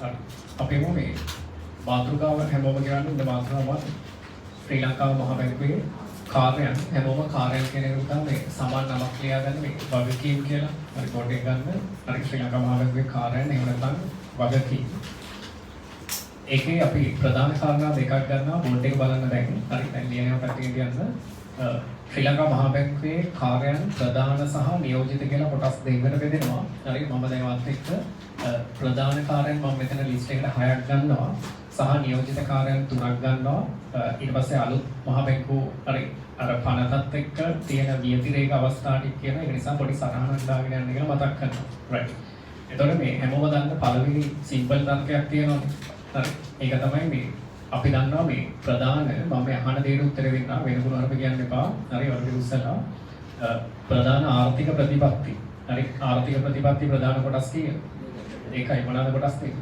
අපේ මොනේ මාතෘකාව හැමෝම කියන්නේ ඉන්න මාතෘකාවක් ශ්‍රී ලංකාව මහ බැංකුවේ කාර්යයන් හැමෝම කාර්යයන් කියන එක තමයි සමාන නමක් ලියාගන්න මේ වගකීම් කියලා රිපෝට් එක ගන්න හරි ශ්‍රී ලංකාව මහ බැංකුවේ කාර්යයන් එහෙම නැත්නම් වගකීම් ඒකේ අපි ප්‍රධාන කාරණා දෙකක් ගන්නවා බෝඩ් එක බලන්න දැන් හරි දැන් ලියනවා පැත්තකින් කියන්න ශ්‍රී ලංකා මහ බැංකුවේ කාර්යයන් ප්‍රධාන සහ නියෝජිත කියලා කොටස් දෙකකට බෙදෙනවා. හරි මම දැන් වත් එක්ක ප්‍රධාන කාර්යයන් මම මෙතන ලිස්ට් එකට 6ක් ගන්නවා සහ නියෝජිත කාර්යයන් 3ක් ගන්නවා. ඊට පස්සේ අලුත් මහ බැංකුව හරි අර පනතත් එක්ක තියෙන වියතිරේක අවස්ථා ටික කියන එක නිසා පොඩි සටහනක් දාගෙන යන්න කියලා මතක් කරනවා. රයිට්. එතකොට මේ හැමෝම දන්න පළවෙනි සිම්පල් තර්කයක් තියෙනවා. හරි. ඒක තමයි මේ අපි දන්නවා මේ ප්‍රධාන මම අහන දේට උත්තර දෙන්න වෙන ගුණාරක කියන්න එපා. හරි වලට උස්සලා ප්‍රධාන ආර්ථික ප්‍රතිපත්ති. හරි ආර්ථික ප්‍රතිපත්ති ප්‍රධාන කොටස් කීයද? ඒකයි මොනවාද කොටස් දෙක?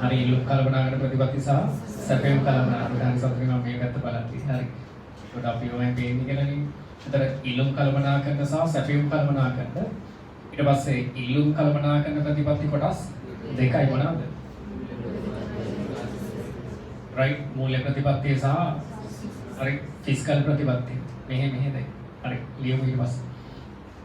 හරි ඉල්ලුම් කළමනාකරන ප්‍රතිපත්ති සහ සැපයුම් කළමනාකරන හරි සතුටින් මම මේ පැත්ත බලද්දි හරි. ඒකට අපි ඔයන් පේන්නේ කියලානේ. ඒතර ඉල්ලුම් කළමනාකරන සහ සැපයුම් කළමනාකරන ඊට පස්සේ ඉල්ලුම් කළමනාකරන ප්‍රතිපත්ති කොටස් දෙකයි මොනවාද? right මූල්‍ය ප්‍රතිපත්තිය සහ හරි ෆිස්කල් ප්‍රතිපත්තිය මෙහෙද හරි ලියමු ඊට පස්සේ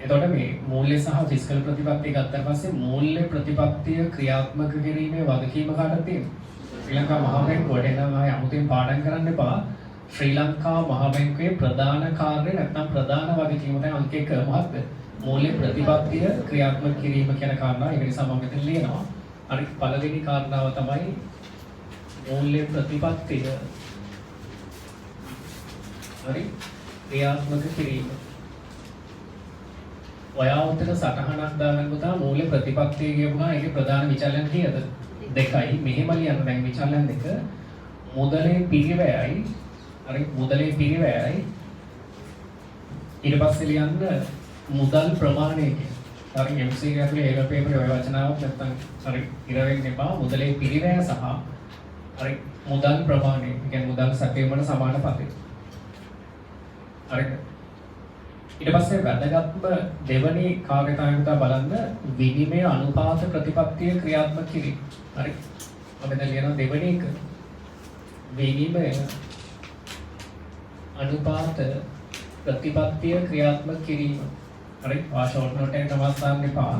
එතකොට මේ මූල්‍ය සහ ෆිස්කල් ප්‍රතිපත්තිය ගත්තාට පස්සේ මූල්‍ය ප්‍රතිපත්තිය ක්‍රියාත්මක කිරීමේ වගකීම කාටද තියෙන්නේ ශ්‍රී ලංකා මහ බැංකුවට එනවා ආය අමුතෙන් පාඩම් කරන්න එපා ශ්‍රී ලංකා මහ බැංකුවේ ප්‍රධාන කාර්යය නැත්නම් ප්‍රධාන වගකීම තමයි අංක 1 මොකක්ද මූල්‍ය ප්‍රතිපත්තිය ක්‍රියාත්මක කිරීම කියන කාරණා ඒක නිසා මම මෙතන ලියනවා හරි පළවෙනි කාරණාව තමයි මූල්‍ය ප්‍රතිපත්තිය හරි ක්‍රියාත්මක කිරීම ඔයා උත්තර සටහනක් දාගන්න පුතා මූල්‍ය ප්‍රතිපත්තිය කියපුවා ඒකේ ප්‍රධාන විචලන කීයද දෙකයි මෙහෙම ලියන්න දැන් විචලන දෙක මුදලේ පිරිවැයයි හරි මුදලේ පිරිවැයයි ඊට පස්සේ ලියන්න මුදල් ප්‍රමාණය කියලා හරි MC එක ඇතුලේ ඒක පේපරේ ඔය වචනාවක් නැත්තම් හරි ඉර වෙන්න එපා මුදලේ පිරිවැය සහ හරි මුදල් ප්‍රමාණය කියන්නේ මුදල් සැපයීමට සමාන පතේ. හරිද? ඊට පස්සේ වැදගත්ම දෙවැනි කාර්යකාරීත්වය බලන්න විනිමය අනුපාත ප්‍රතිපත්තිය ක්‍රියාත්මක කිරීම. හරි. අපි දැන් ලියන දෙවැනි එක විනිමය අනුපාත ප්‍රතිපත්තිය ක්‍රියාත්මක කිරීම. හරි. ෂෝට් නෝට් එකක් තමයි දාන්න එපා.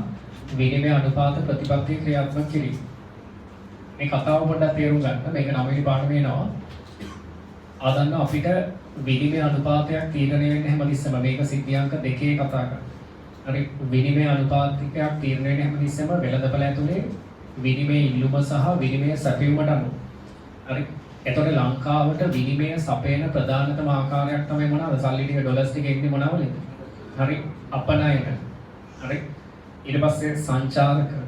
විනිමය අනුපාත ප්‍රතිපත්තිය ක්‍රියාත්මක කිරීම. මේ කතාව පොඩ්ඩක් තේරුම් ගන්න. මේක නවීන පාඩම වෙනවා. ආදන්න අපිට විනිමය අනුපාතයක් තීරණය වෙන්නේ හැමතිස්සෙම මේක සිද්ධියංක 2 කතා කරා. හරි විනිමය අනුපාතයක් තීරණය වෙන්නේ හැමතිස්සෙම වෙළඳපළ ඇතුලේ විනිමය ඉල්ලුම සහ විනිමය සැපයීමට අනුව. හරි එතකොට ලංකාවට විනිමය සපයන ප්‍රධානතම ආකාරයක් තමයි මොනවාද? සල්ලි ටික ඩොලර්ස් ටික එන්නේ මොනවලද? හරි අපනයන. හරි ඊට පස්සේ සංචාරක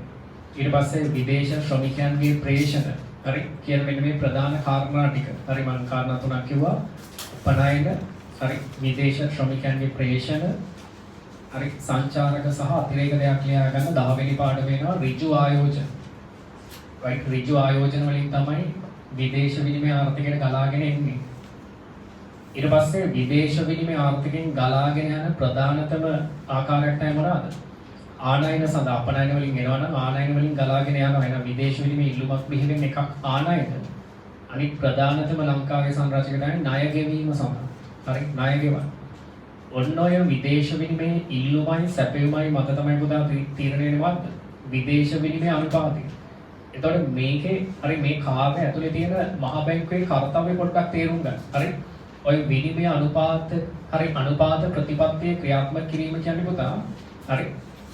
ඊට පස්සේ විදේශ ශ්‍රමිකයන්ගේ ප්‍රේෂණ හරි කියන මෙන්න මේ ප්‍රධාන කාරණා ටික. හරි මම කාරණා තුනක් කිව්වා. උපනයන හරි විදේශ ශ්‍රමිකයන්ගේ ප්‍රේෂණ හරි සංචාරක සහ අතිරේක දෙයක් ලියා ගන්න 10 වෙනි පාඩම වෙනවා ඍජු ආයෝජන. right ඍජු ආයෝජන වලින් තමයි විදේශ විනිමය ආර්ථිකයට ගලාගෙන එන්නේ. ඊට පස්සේ විදේශ විනිමය ආර්ථිකයෙන් ගලාගෙන යන ප්‍රධානතම ආකාරයක් තමයි මොනවාද? ආනයන සඳහා අපනයන වලින් එනවා නම් ආනයන වලින් ගලාගෙන යනවා එන විදේශ විනිමය ඉල්ලුමක් බිහිවෙන එකක් ආනයන අනිත් ප්‍රධානතම ලංකාවේ සංරචක තමයි ණය ගෙවීම සඳහා හරි ණය ගෙවන ඔන්න ඔය විදේශ විනිමය ඉල්ලුමයි සැපයුමයි මත තමයි පුතා තීරණය වෙනවද විදේශ විනිමය අනුපාතය එතකොට මේකේ හරි මේ කාර්ය ඇතුලේ තියෙන මහ බැංකුවේ කාර්යය පොඩ්ඩක් තේරුම් ගන්න හරි ඔය විනිමය අනුපාත හරි අනුපාත ප්‍රතිපත්තිය ක්‍රියාත්මක කිරීම කියන්නේ පුතා හරි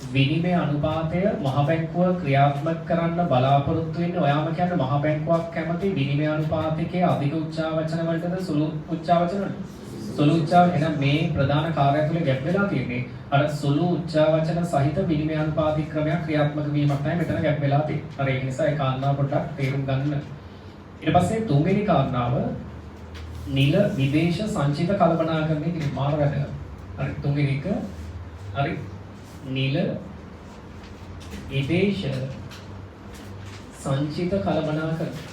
විනිමය අනුපාතය මහ බැංකුව ක්‍රියාත්මක කරන්න බලාපොරොත්තු වෙන්නේ ඔයාම කියන්නේ මහ බැංකුවක් කැමති විනිමය අනුපාතයේ අධික උච්චාවචන වලටද සුළු උච්චාවචන වලට සුළු උච්චාව එහෙනම් මේ ප්‍රධාන කාර්යය තුළ ගැප් වෙලා තියෙන්නේ අර සුළු උච්චාවචන සහිත විනිමය අනුපාතික ක්‍රමයක් ක්‍රියාත්මක වීමක් තමයි මෙතන ගැප් වෙලා තියෙන්නේ. හරි ඒ නිසා ඒ කාරණාව පොඩ්ඩක් තේරුම් ගන්න. ඊට පස්සේ තුන්වෙනි කාරණාව නිල විදේශ සංචිත කළමනාකරණය කියන මාර වැදගත්. හරි තුන්වෙනි එක හරි නිල විදේශ සංචිත කළමනාකරණය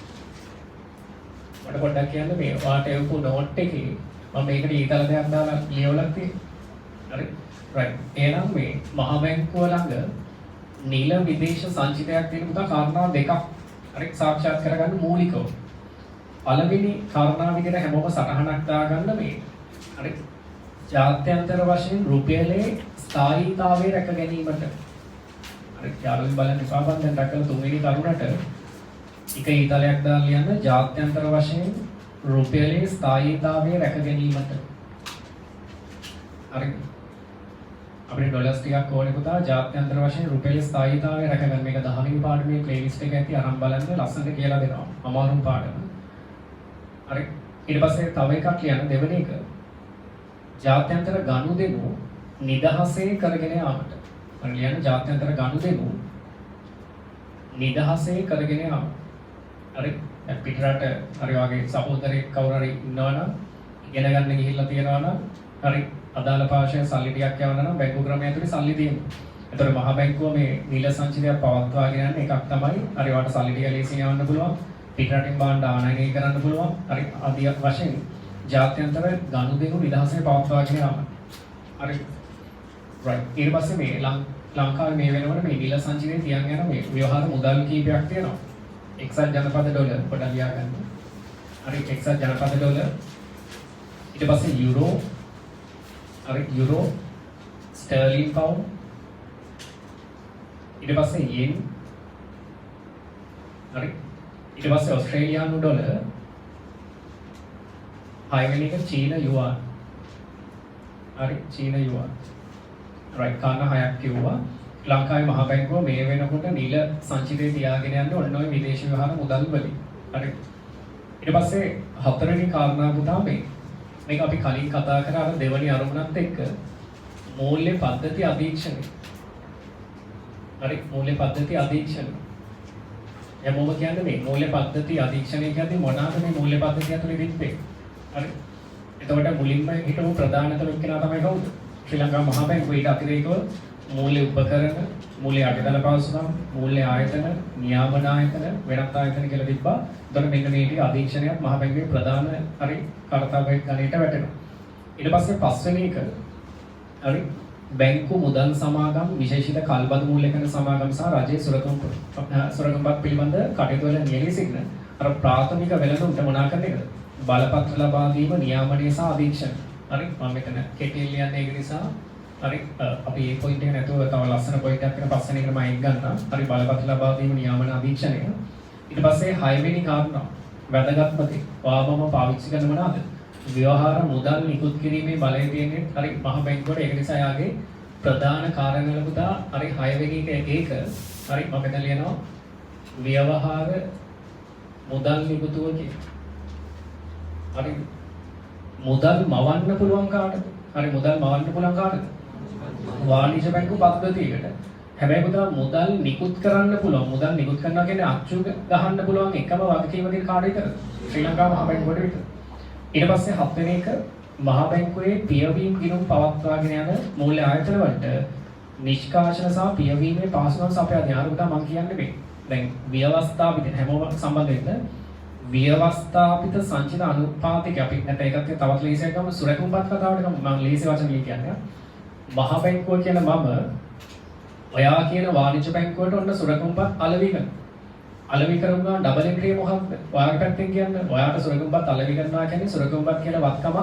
මට පොඩ්ඩක් කියන්න මේ ඔයාට එවපු නෝට් එකේ මම මේකට ඊතල දෙයක් දාලා ලියවලා තියෙනවා. හරි. රයිට්. එහෙනම් මේ මහ බැංකුව ළඟ නිල විදේශ සංචිතයක් තියෙන පුතා කාරණා දෙකක් හරි සාක්ෂාත් කරගන්න මූලිකව. පළවෙනි කාරණා විදිහට හැමෝම සටහනක් දාගන්න මේ හරි ජාත්‍යන්තර වශයෙන් රුපියලේ ස්ථායීතාවය රැක ගැනීමට හරි යාළුවෝ බලන්න එපා බං දැන් රැකලා තුන්වෙනි කරුණට එක ඊතලයක් දාලා ලියන්න ජාත්‍යන්තර වශයෙන් රුපියලේ ස්ථායීතාවය රැක ගැනීමට හරි අපේ ඩොලර්ස් ටිකක් ඕනේ පුතා ජාත්‍යන්තර වශයෙන් රුපියලේ ස්ථායීතාවය රැක ගන්න මේක 10 වෙනි පාඩමේ ප්ලේලිස්ට් එක ඇති අරන් බලන්න ලස්සනට කියලා දෙනවා අමාරුම පාඩම හරි ඊට පස්සේ තව එකක් ලියන්න දෙවෙනි එක ජාත්‍යන්තර ගනුදෙනු නිදහසේ කරගෙන යාමට හරි ලියන්න ජාත්‍යන්තර ගනුදෙනු නිදහසේ කරගෙන යාම හරි පිටරට හරි වගේ සහෝදරයෙක් කවුරු හරි ඉන්නවනම් ඉගෙන ගන්න ගිහිල්ලා තියනවා නම් හරි අදාළ පාර්ශ්වයෙන් සල්ලි ටිකක් යවන්න නම් බැංකු ක්‍රමය ඇතුලේ සල්ලි දෙනවා. ඒතර මහා බැංකුව මේ නිල සංචිතයක් පවත්වාගෙන යන එකක් තමයි හරි වට සල්ලි ටික ලේසියෙන් යවන්න පුළුවන්. පිටරටින් බාණ්ඩ ආනයනය කරන්න පුළුවන්. හරි ආදී වශයෙන් ජාත්‍යන්තර ගනුදෙනු නිදහසේ පවත්වාගෙන යාම. හරි right ඊට පස්සේ මේ ලංකාවේ මේ වෙනකොට මේ නිල සංචිතේ තියන් යන මේ ව්‍යවහාර මුදල් කීපයක් තියෙනවා. එක්සත් ජනපද ඩොලර් පොඩ්ඩක් ලියා ගන්න. හරි එක්සත් ජනපද ඩොලර් ඊට පස්සේ යුරෝ හරි යුරෝ ස්ටර්ලින් පවුන්ඩ් ඊට පස්සේ යෙන් හරි ඊට පස්සේ ඕස්ට්‍රේලියානු ඩොලර් හයවෙනි එක චීන යුවාන් හරි චීන යුවාන් රයිට් කාරණා හයක් කිව්වා ලංකාවේ මහා බැංකුව මේ වෙනකොට නිල සංචිතේ තියාගෙන යන්න ඕන ඔය විදේශ ව්‍යවහාර මුදල් වලින් හරි ඊට පස්සේ හතරවෙනි කාරණා පුතා මේක අපි කලින් කතා කරා අර දෙවනි අරමුණත් එක්ක මූල්‍ය පද්ධති අධීක්ෂණය හරි මූල්‍ය පද්ධති අධීක්ෂණය යමෝම කියන්නේ මේ මූල්‍ය පද්ධති අධීක්ෂණය කියන්නේ මොනවාද මේ මූල්‍ය පද්ධතිය ඇතුලේ තිබ්බේ හරි එතකොට මුලින්ම හිටපු ප්‍රධානතම එක්කෙනා තමයි කවුද ශ්‍රී ලංකා මහා බැංකුව ඊට අතිරේකව මූල්‍ය උපකරණ මූල්‍ය අටදල පහසුකම් මූල්‍ය ආයතන නියාමන ආයතන වෙනත් ආයතන කියලා තිබ්බා. එතකොට මෙන්න මේ ටික අධීක්ෂණයක් මහා බැංකුවේ ප්‍රධාන හරි කාර්යභාරයක් ගණයට වැටෙනවා. ඊට පස්සේ පස්වෙනි එක හරි බැංකු මුදල් සමාගම් විශේෂිත කල්බඳු මූල්‍ය කරන සමාගම් සහ රජයේ සුරකම්පත් පිළිබඳ කටයුතු වල නියැලී සිටින අර ප්‍රාථමික වෙළඳුන්ට මොනා කරන එකද? බලපත්‍ර ලබා දීම නියාමනය සහ අධීක්ෂණ. හරි මම මෙතන කෙටියෙන් ලියන්නේ ඒක නිසා හරි අපි මේ පොයින්ට් එක නැතුව තව ලස්සන පොයින්ට් එකක් වෙන පස්වෙනි එකට මම ඒක ගන්නම්. හරි බලපත්‍ර ලබා දීම නියාමන අධීක්ෂණය. ඊට පස්සේ 6 වෙනි කාරණා වැදගත්ම දේ. ඔයාමම පාවිච්චි කරන මොනවාද? ව්‍යවහාර මුදල් නිකුත් කිරීමේ බලය තියෙන්නේ හරි මහ බැංකුවට ඒක නිසා යාගේ ප්‍රධාන කාර්යවල පුතා හරි 6 වෙනි එක ඒක හරි මම මෙතන ලියනවා ව්‍යවහාර මුදල් නිකුතුව කියලා. හරි මුදල් මවන්න පුළුවන් කාටද? හරි මුදල් මවන්න පුළුවන් කාටද? වාණිජ බැංකු පද්ධතියකට. හැබැයි පුතා මුදල් නිකුත් කරන්න පුළුවන්. මුදල් නිකුත් කරනවා කියන්නේ අච්චු ගහන්න පුළුවන් එකම වගකීම තියෙන කාට විතරද? ශ්‍රී ලංකා මහ බැංකුවට විතරද? ඊට පස්සේ 7 වෙනි එක මහා බැංකුවේ පියවීම් ගිණුම් පවත්වාගෙන යන මූල්‍ය ආයතන වලට නිෂ්කාශන සහ පියවීමේ පහසුකම් සපයා දෙන අර පුතා මම කියන්නේ මේ. දැන් ව්‍යවස්ථාපිත හැමෝම සම්බන්ධ වෙන්න ව්‍යවස්ථාපිත සංචිත අනුපාතික අපි නැත්නම් ඒකත් තවත් ලේසියක් ගමු සුරකුම්පත් කතාවට ගමු මම ලේසි වචන කියන්නේ මහා බැංකුව කියන මම ඔයා කියන වාණිජ බැංකුවට ඔන්න සුරකුම්පත් අලෙවි කරනවා ඩබල් එන්ට්‍රි මොකක්ද ඔයාගේ පැත්තෙන් කියන්නේ ඔයාට සුරකුම්පත් අලෙවි කරනවා කියන්නේ සුරකුම්පත් කියන වත්කම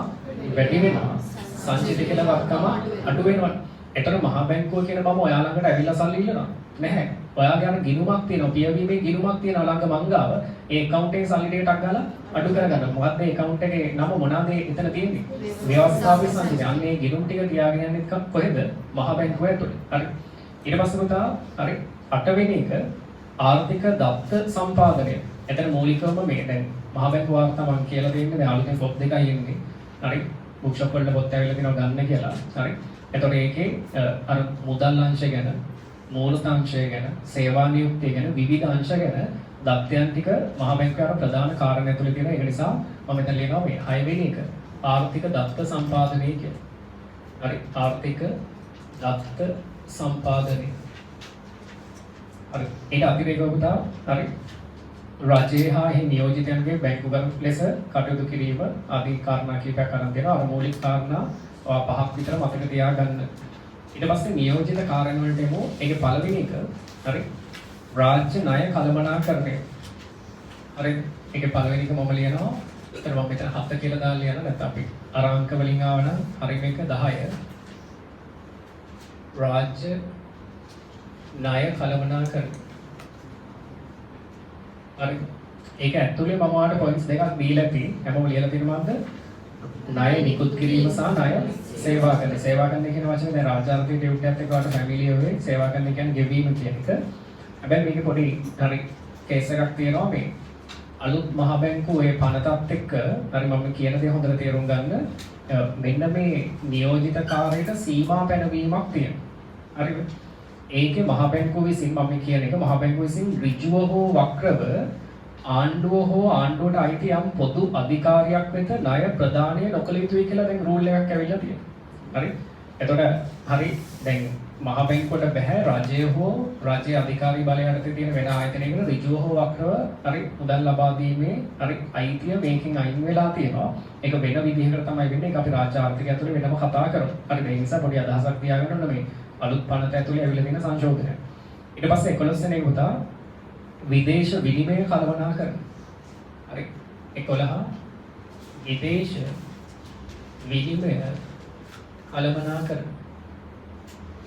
වැඩි වෙනවා සංචිත කියන වත්කම අඩු වෙනවා එතන මහා බැංකුව කියන මම ඔයා ළඟට ඇවිල්ලා සල්ලි ඉල්ලනවා නැහැ ඔයාගේ අර ගිණුමක් තියෙනවා පියවීමේ ගිණුමක් තියෙනවා ළඟ මංගාව ඒ account එකේ සල්ලි ටික ටක් ගාලා අඩු කරගන්න මොකද්ද ඒ account එකේ නම මොනවාද එතන තියෙන්නේ ව්‍යවස්ථාපිත සංචිත අන්නේ ගිණුම් ටික තියාගෙන යන්නේ කොහෙද මහා බැංකුව ඇතුලේ හරි ඊට පස්සේ පුතා හරි 8 වෙනි එක ආර්ථික දත්ත සම්පාදනය. එතන මූලිකවම මේ දැන් මහා බැංකුව වාර්තා මම කියලා දෙන්නේ දැන් අලුතෙන් පොත් දෙකයි එන්නේ. හරි බුක් ෂොප් වලට පොත් ඇවිල්ලා තිනවා ගන්න කියලා. හරි. එතකොට ඒකේ අර මුදල් අංශය ගැන, මූලික අංශය ගැන, සේවා නියුක්තිය ගැන විවිධ අංශ ගැන දත්තයන් ටික මහා බැංකුවේ ප්‍රධාන කාරණා ඇතුළේ තියෙනවා. ඒක නිසා මම මෙතන ලියනවා මේ 6 වෙනි එක ආර්ථික දත්ත සම්පාදනය කියලා. හරි ආර්ථික දත්ත සම්පාදනය හරි ඒක අතිරේකව පුතා හරි රජයේ හා එහි නියෝජිතයන්ගේ බැංකුගත ලෙස කටයුතු කිරීම ආදී කාරණා කීපයක් අරන් දෙනවා අර මූලික කාරණා පහක් විතර මතක තියාගන්න ඊට පස්සේ නියෝජිත කාර්යන් වලට එමු. ඒකේ පළවෙනි එක හරි රාජ්‍ය ණය කළමනාකරණය. හරි ඒකේ පළවෙනි එක මම ලියනවා. ඒතර මම මෙතන 7 කියලා දාලා ලියනවා. නැත්නම් අපි අර අංක වලින් ආව නම් හරි මේක 10. රාජ්‍ය ණය කළමනාකරණය. හරි ඒක ඇතුලේ මම ඔයාලට පොයින්ට්ස් දෙකක් දීලා තියෙනවා. හැමෝම ලියලා තියෙනවද? ණය නිකුත් කිරීම සහ ණය සේවා කරන. සේවා කරන කියන වචනේ දැන් රාජාර්ථයේ ඩියුටියත් එක්ක ඔයාලට ෆැමිලිය වෙයි. සේවා කරන කියන්නේ ගෙවීම කියන එක. හැබැයි මේක පොඩි හරි කේස් එකක් තියෙනවා මේ අලුත් මහ බැංකුවේ පනතත් එක්ක හරි මම කියන දේ හොඳට තේරුම් ගන්න. මෙන්න මේ නියෝජිත කාර්යයට සීමා පැනවීමක් තියෙනවා. හරිද? ඒකේ මහ බැංකුව විසින් මම කියන එක මහ බැංකුව විසින් ඍජුව හෝ වක්‍රව ආණ්ඩුව හෝ ආණ්ඩුවට අයිති යම් පොදු අධිකාරියක් වෙත ණය ප්‍රදානය නොකළ යුතුයි කියලා දැන් රූල් එකක් ඇවිල්ලා තියෙනවා. හරි? එතකොට හරි දැන් මහ බැංකුවට බෑ රජය හෝ රාජ්‍ය අධිකාරී බලය යටතේ තියෙන වෙන ආයතනයකට ඍජුව හෝ වක්‍රව හරි මුදල් ලබා දීමේ හරි අයිතිය මේකෙන් අයින් වෙලා තියෙනවා. ඒක වෙන විදිහකට තමයි වෙන්නේ. ඒක අපි රාජ්‍ය ආර්ථිකය ඇතුලේ වෙනම කතා කරමු. හරි ඒ නිසා පොඩි අදහසක් තියාගන්න ඕන මේ අලුත් පනත ඇතුලේ ඇවිල්ලා තියෙන සංශෝධනය. ඊට පස්සේ 11 වෙනි පුතා විදේශ විනිමය කළමනාකරණය. හරි 11 විදේශ විනිමය කළමනාකරණය.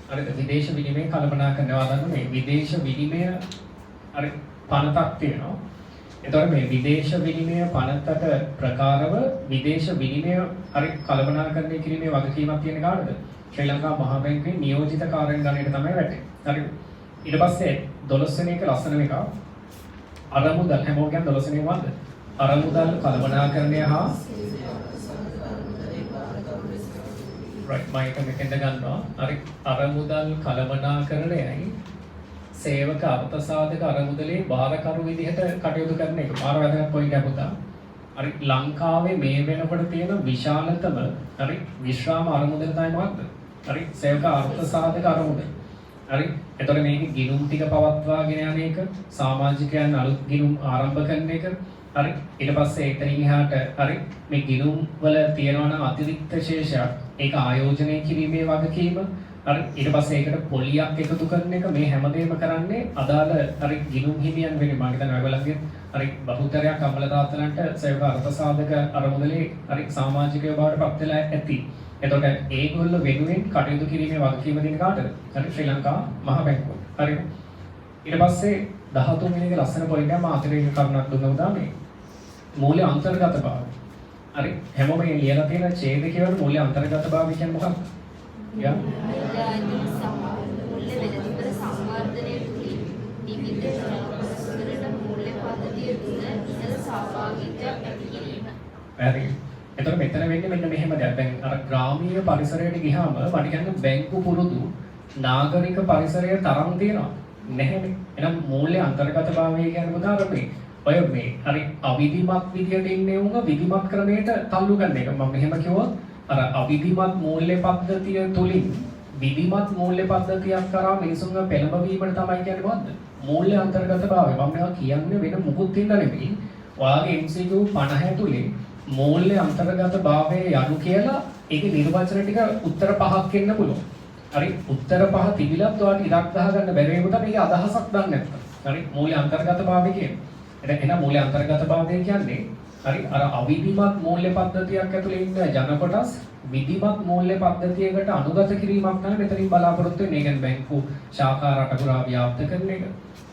හරි විදේශ විනිමය කළමනාකරනවා ගන්න මේ විදේශ විනිමය හරි පනතක් තියෙනවා. එතකොට මේ විදේශ විනිමය පනතට ප්‍රකාරව විදේශ විනිමය හරි කළමනාකරණය කිරීමේ වගකීමක් තියෙන කාටද? ශ්‍රී ලංකා මහ බැංකුවේ නියෝජිත කාර්යයන් ගණයට තමයි වැටෙන්නේ. හරි ඊට පස්සේ 12 වෙනි එක ලස්සන එකක් අරමුදල් හැමෝම කියන්නේ 12 වෙනි වන්ද අරමුදල් කළමනාකරණය හා right මයික මෙතෙන්ද ගන්නවා. හරි අරමුදල් කළමනාකරණයයි සේවක අර්ථසාධක අරමුදලේ බාරකරු විදිහට කටයුතු කරන එක. මාර වැදගත් පොයින්ට් එකක් පුතා. හරි ලංකාවේ මේ වෙනකොට තියෙන විශාලතම හරි විශ්‍රාම අරමුදල තමයි මොකක්ද? හරි සේවක අර්ථසාධක අරමුදල. හරි එතකොට මේකේ ගිණුම් ටික පවත්වාගෙන යන එක සමාජිකයන් අලුත් ගිණුම් ආරම්භ කරන එක හරි ඊට පස්සේ එතනින් එහාට හරි මේ ගිණුම් වල තියෙනවා නම් අතිරික්ත ශේෂයක් ඒක ආයෝජනය කිරීමේ වගකීම හරි ඊට පස්සේ ඒකට පොලියක් එකතු කරන එක මේ හැමදේම කරන්නේ අදාළ හරි ගිණුම් හිමියන් වෙන්නේ මම හිතන්නේ ඔයගොල්ලන්ගේ හරි බහුතරයක් අම්මල තාත්තලන්ට සේවක අර්ථසාධක අරමුදලේ හරි සමාජිකයෝ බවට පත් වෙලා ඇති. එතකොට ඒගොල්ලෝ වෙනුවෙන් කටයුතු කිරීමේ වගකීම දෙන කාටද? හරි ශ්‍රී ලංකා මහ බැංකුව. හරි. ඊට පස්සේ 13 වෙනි එක ලස්සන පොයින්ට් එක මම අතිරේක කරුණක් දුන්නා උදා මේ මූල්‍ය අන්තර්ගත භාවය. හරි හැමෝම මේ ලියලා තියෙන ඡේද කියවල මූල්‍ය අන්තර්ගත භාවය කියන්නේ මොකක්ද? යා මූල්‍ය වෙනස්කර සංවර්ධනයේ තුලින් විවිධ ජනපදවලට මූල්‍ය පද්ධතිය තුළ ඉහළ සහභාගීත්වයක් ඇති කිරීම. හරි. එතකොට මෙතන වෙන්නේ මෙන්න මෙහෙම දෙයක්. දැන් අර ග්‍රාමීය පරිසරයට ගියාම මට කියන්නේ බැංකු පුරුදු නාගරික පරිසරය තරම් තියෙනවා. නැහැනේ. එහෙනම් මූල්‍ය අන්තර්ගතභාවය කියන්නේ මොකක්ද මේ? ඔය මේ හරි අවිධිමත් විදියට ඉන්නේ උංග විධිමත් ක්‍රමයට තල්ලු කරන එක. මම මෙහෙම කිව්වොත් අර අවිධිමත් මූල්‍ය පද්ධතිය තුලින් විධිමත් මූල්‍ය පද්ධතියක් කරා මිනිසුන්ව පෙළඹවීමට තමයි කියන්නේ මොකද්ද? මූල්‍ය අන්තර්ගතභාවය. මම මේවා කියන්නේ වෙන මුකුත් හින්දා නෙමෙයි. ඔයාගේ MCQ 50 තුලින් මූල්‍ය අන්තර්ගතභාවය යනු කියලා ඒකේ නිර්වචන ටික උත්තර 5ක් එන්න පුළුවන්. හරි උත්තර 5 තිබිලත් ඔයාලට ඉලක්ක ගන්න බැරි වෙනකොට මේකේ අදහසක් දන්නේ නැත්නම්. හරි මූල්‍ය අන්තර්ගතභාවය කියන්නේ. එහෙනම් මූල්‍ය අන්තර්ගතභාවය කියන්නේ හරි අර අවිධිමත් මූල්‍ය පද්ධතියක් ඇතුලේ ඉන්න ජන කොටස් විධිමත් මූල්‍ය පද්ධතියකට අනුගත කිරීමක් තමයි මෙතනින් බලාපොරොත්තු වෙන්නේ. ඒ කියන්නේ බැංකු ශාඛා රට පුරා ව්‍යාප්ත කරන එක.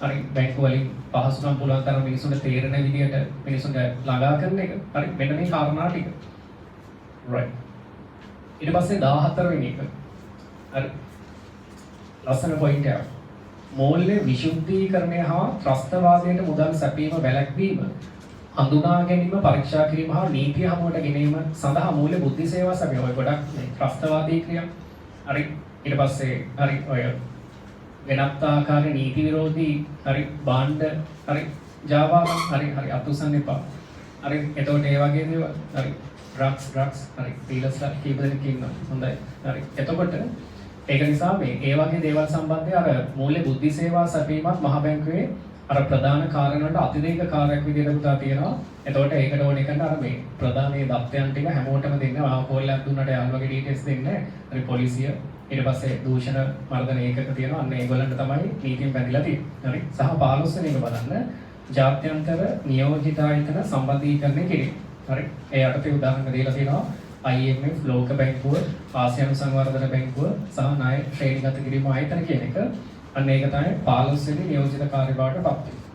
හරි බැංකු වලින් පහසුකම් පුළුවන් තරම් මිනිසුන්ට තේරෙන විදිහට මිනිසුන්ට ළඟා කරන එක. හරි මෙන්න මේ කාරණා ටික. right. ඊට පස්සේ 14 වෙනි එක. හරි. ලස්සන පොයින්ට් එකක්. මූල්‍ය විශුද්ධීකරණය හා ත්‍රස්තවාදයට මුදල් සැපීම වැළැක්වීම හඳුනා ගැනීම පරීක්ෂා කිරීම හා නීතිය හමුවට ගැනීම සඳහා මූල්‍ය බුද්ධි සේවා සමිතිය ඔය ගොඩක් ත්‍රස්තවාදී ක්‍රියා. හරි ඊට පස්සේ හරි ඔය වෙනත් ආකාරයේ නීති විරෝධී හරි බාණ්ඩ හරි ජාවා හරි අතුසන් එපා. හරි එතකොට ඒ වගේ දේවල් හරි ඩ්‍රග්ස් හරි ඩීලර්ස්ලා කීප දෙනෙක් ඉන්නවා. හොඳයි. හරි එතකොට ඒක නිසා මේ ඒ වගේ දේවල් සම්බන්ධයෙන් අර මූල්‍ය බුද්ධි සේවා සැපීමත් මහ බැංකුවේ අර ප්‍රධාන කාරණ වලට අතිරේක කාර්යයක් විදිහට පුතා තියෙනවා. එතකොට ඒකට ඕනේ කරන අර මේ ප්‍රධානයේ දත්තයන් ටික හැමෝටම දෙන්න ආකෝල්ලයක් දුන්නට යාළුවගේ ඩීටේල්ස් දෙන්න. හරි පොලිසිය ඊට පස්සේ දූෂණ මර්දන ඒකක තියෙනවා. අන්න ඒගොල්ලන්ට තමයි නීතියෙන් බැඳිලා තියෙන්නේ. හරි. සහ 15 වෙනි එක බලන්න ජාත්‍යන්තර නියෝජිත ආයතන සම්බන්ධීකරණය කිරීම. හරි. ඒ යටතේ උදාහරණ දීලා තියෙනවා IMF, ලෝක බැංකුව, ආසියානු සංවර්ධන බැංකුව සහ ණය ශ්‍රේණිගත කිරීම ආයතන කියන එක. අන්න ඒක තමයි 15 වෙනි නියෝජිත කාර්යභාරයට පත් වෙන්නේ.